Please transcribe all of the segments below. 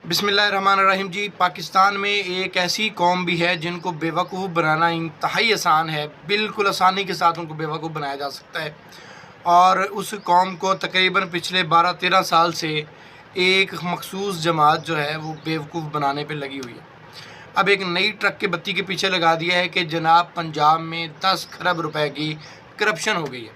बिस्मिल्लाहिर्रहमानिर्रहीम जी। पाकिस्तान में एक ऐसी कौम भी है जिनको बेवकूफ़ बनाना इंतहाई आसान है, बिल्कुल आसानी के साथ उनको बेवकूफ़ बनाया जा सकता है। और उस कौम को तकरीबन पिछले 12-13 साल से एक मखसूस जमात जो है वो बेवकूफ़ बनाने पे लगी हुई है। अब एक नई ट्रक के बत्ती के पीछे लगा दिया है कि जनाब पंजाब में 10 खरब रुपए की करप्शन हो गई है,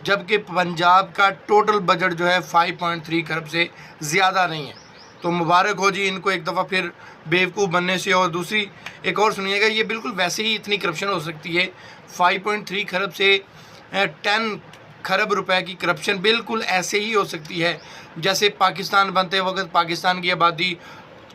जबकि पंजाब का टोटल बजट जो है 5.3 खरब से ज़्यादा नहीं है। तो मुबारक हो जी इनको एक दफ़ा फिर बेवकूफ़ बनने से। और दूसरी एक और सुनिएगा, ये बिल्कुल वैसे ही इतनी करप्शन हो सकती है। 5.3 खरब से 10 खरब रुपए की करप्शन बिल्कुल ऐसे ही हो सकती है जैसे पाकिस्तान बनते वक्त पाकिस्तान की आबादी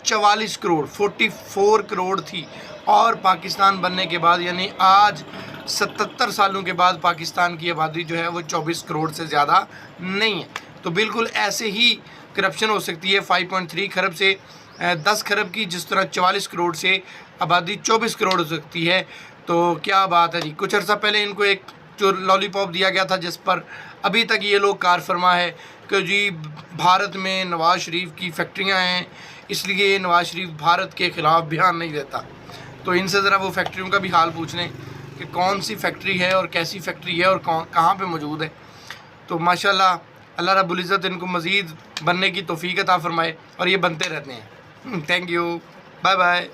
44 करोड़ 44 करोड़ थी, और पाकिस्तान बनने के बाद यानी आज 77 सालों के बाद पाकिस्तान की आबादी जो है वो 24 करोड़ से ज़्यादा नहीं है। तो बिल्कुल ऐसे ही करप्शन हो सकती है 5.3 खरब से 10 खरब की, जिस तरह 44 करोड़ से आबादी 24 करोड़ हो सकती है। तो क्या बात है जी। कुछ अर्सा पहले इनको एक जो लॉलीपॉप दिया गया था जिस पर अभी तक ये लोग कार फरमा है कि जी भारत में नवाज़ शरीफ की फैक्ट्रियां हैं, इसलिए नवाज़ शरीफ भारत के ख़िलाफ़ बयान नहीं देता। तो इनसे ज़रा वो फैक्ट्रियों का भी हाल पूछ लें कि कौन सी फैक्ट्री है और कैसी फैक्ट्री है और कहाँ पे मौजूद है। तो माशाल्लाह अल्लाह रब्बुल इज़्ज़त इनको मज़ीद बनने की तौफ़ीक अता फ़रमाए और ये बनते रहते हैं। Thank you, bye bye.